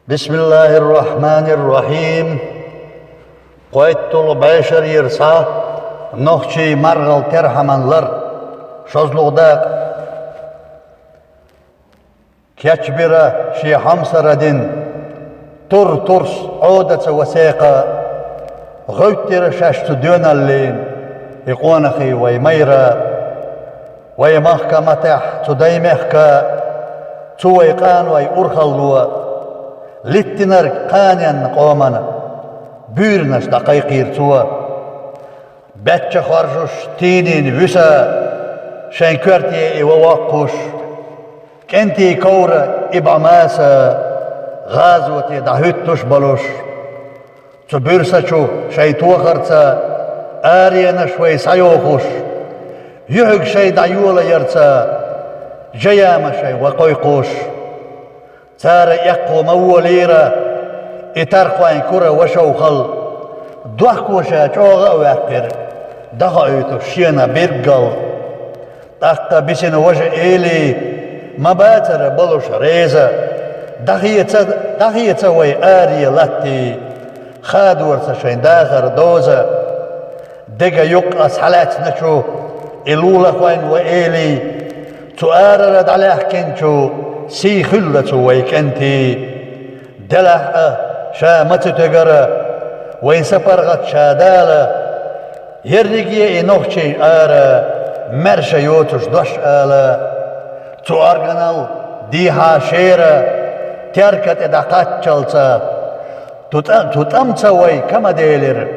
بسم الله الرحمن الرحيم. قويت البشر يرسا نخشي مرغل ترحمنلر شزلغداق كيشبرا شي حمسردين ترس عودة وثيقة غوتر شاشت دون اللين يقونخي ويميرا ويمخك متح تديمخك تويقان ويأرخلوا لتنر قانيا قومنا بيرنش دقيقير توا بچه خارجوش تينين وسا شنكرتي ايوواقوش كنتي كورة ابعماسا غازوتي دهوتوش بلوش تبيرسا شو شيتو خرطا آرينا شوي سيوخوش يهق شي دعيولا يرتا جياما شي وقويقوش تار يقو موليرا اترقوين كرة وشوخل دوحكوشا جوغا ويقر دخايتو شينا بيرقل تاقا بسين وجه إيلي مباتر بلوش ريزا دخيتا وي آري لاتي خادورتا شين داخر دوزا دقا يقص حالات نشو إلولا خوين وإيلي تؤاررد عليه كنشو سي خلة ويكنتي دلح شامت تقرى وين سفرغت شادالة يرقي نوخشي آرى مرشا يوتش دوش آلة تؤرغنال ديها شيرة تركت دقات جلسة تتمت وي كما ديلر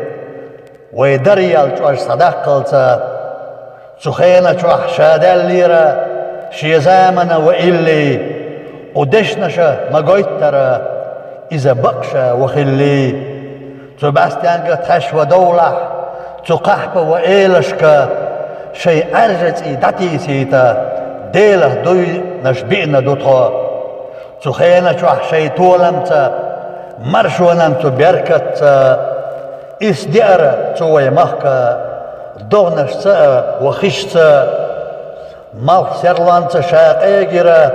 وي دريال جوش صدق قلسة تخينا جوح شادال ليرة شي زامن وإلي ودشنشا مقويترا إذا بقشا وخلي تباستيانك تشوى دولح تقحب وإيلشكا شي أرجت إيداتي سيتا ديله دوي نشبئنا دوطا تخينا شوح شي تولمتا مرشونا تبركت إسدئر توي مخكا دغنشتا وخشتا مالك سرلانتا شاقيقرا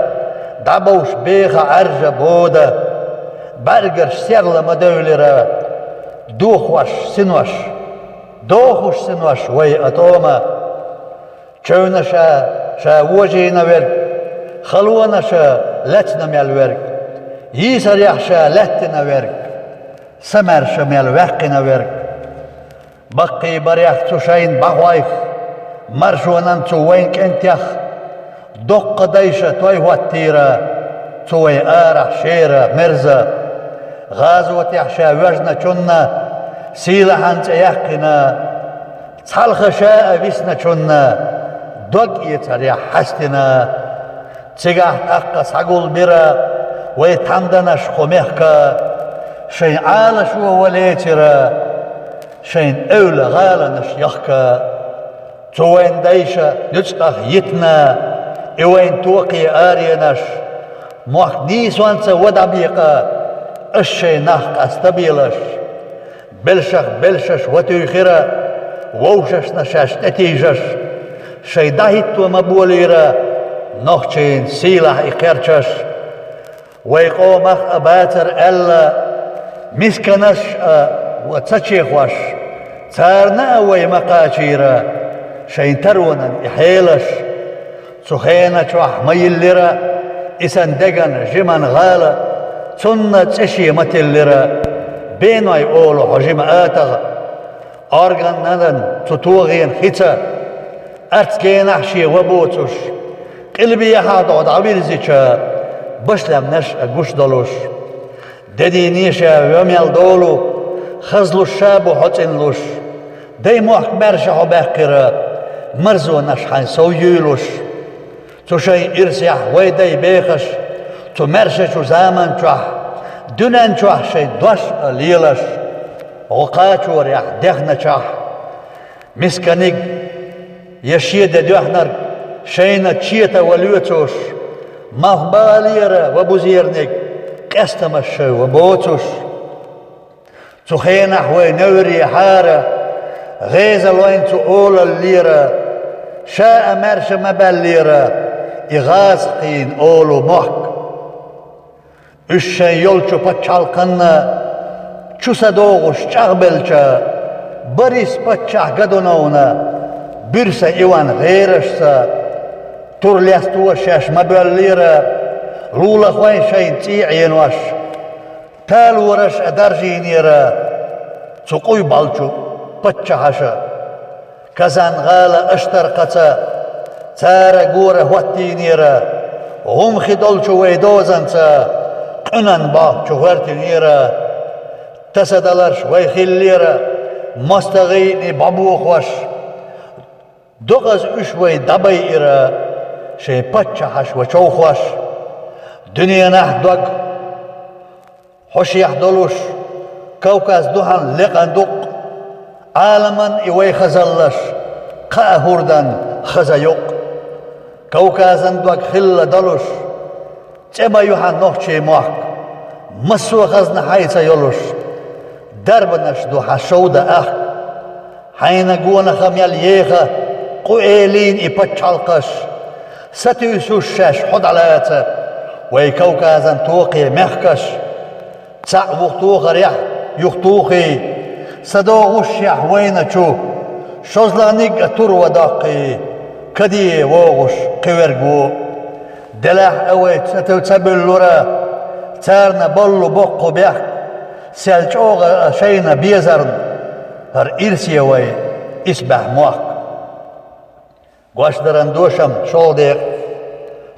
دعبوش بيخا عرجة بودة برقرش سرلا مدولرا دوخوش سنوش وي أتوما كونا شا وجينا ورق خلونا شا لتنا ميال ورق يسر يحشا لتنا ورق سمر شا ميال وقنا ورق بقي بريخ تشين بغوايخ مرشونا توين كنتيخ دق ديشة توي واتيرا توي آرح شيرا مرزا غازوة يحشا وجنا چنا سيلحان تيقنا تالخ شاء بسنا چنا دق يتريح حستنا تيقاح تقا ساقول برا ويتمدنش خميخكا شين عالش ووليترا شين أولى غالنش يخكا توين ديشة نتقخ يتنا إوين توقي آرينش موخ نيس وانسا ودعبيقا الشي نحق استبيلش بلشش وتيخيرا ووشش نشاش نتيجش شي داهت ومبوليرا نوخشين سيلح إقيرشش ويقومخ أباتر ألا مسكنش وتشيخوش تارنا ويمقاشيرا شين ترونا إحيلش سخينة شوح ميلرا إسان دقن جمان غالا سنة تشي متلرا بينو يقولوا حجم آتغ أرغن ندن تتوغين خيتا أرتكين أحشي وبوتوش قلبي يحاضو دعبير زيشا بشلم نش أقوش دلوش ددي نيشا وميل دولو خزلو الشاب وحطنلوش دي موحك مرشح باقرا مرزو نشحن سويلوش تو شي إرسيح ويدي بيخش تو مرشش وزامن شوح دونان شوح شي دوش ليلش غقاتو ريح دخنا شوح مسكنيق يشيد دوحنر شينا تشيتا وليوتوش مهباليرا وبوزيرنيق قستمش وبوتوش تخينا حوي نوري حارة غيزل وين تقول الليرة شاء مرش مبليرة إغاثقين أولو محك Üçşen yolçu paçalkanna, çusa doğuş çağbelça, baris paçah gadonavna, bürse ivan gayraşsa, turliastuva şaşma böllira, lula khoyn şeyin ti'yen vaş, tal varaş adarjinira, çukuy balçu paçahaşa, kazan gala aştar kaça, tsara gura huattinira, gumxi dolçu veydozanca, qınan bağ çuvartinira, tasadalar vayxillira, mastağıyni babuq vaş, Dokaz üç vay dabay ira, şey paçahaş ve çoğuş, dünyanah dog, hoşiyah doluş, Kavkaz duhan liqanduk, alaman ivay xazallaş, qahurdan xaza yok, Kavkazan dog xilla doluş, Cema yuhan nohçe muak, Masu xazna haysa yoluş, Darbanaş duha şovda ah, Hayna guana xamyal yeha, قويلين يبتشالقش ستيسوش شاش حضلاته ويكوكازن توقي مخكش تعبوخ توخر يح يختوخي صدوغوش يح وينچو شوزلانيق اتور وداقي كدي ووغوش قويرقو دلاح اويت ستو تبلورا تارنا بلو بقو بيح سالجوغ شينا بيزرن هر إرسي وي اسبح موخ Guaşdaran doşam şoldek,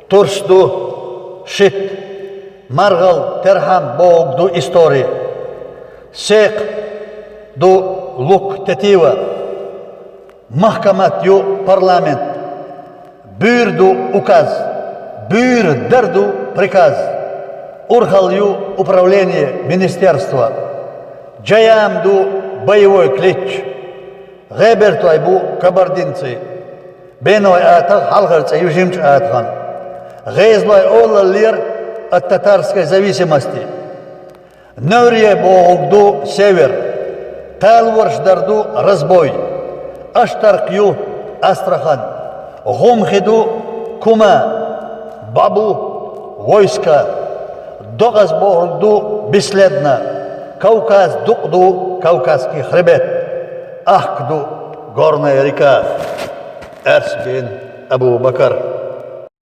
turstu, şit, margal, terham, boğdu istori, sek, du luk tetiva, mahkamat yu parlament, bürdu ukaz, bür derdu prikaz, урхал ю управление министерства, джаям ду боевой клич, геберту айбу кабардинцы, بينو آتاق حلقرت يوشيمش آتخان غيز لاي أول اللير التتارسكي зависимости نوريه بوغدو سевер تالورش дарду разбой Аштаркью Астрахан Гумхиду Кума Бабу войска Догаз богду бесследно Кавказ дукду Кавказский хребет Ахкду горная река Ers bin Ebu Bakar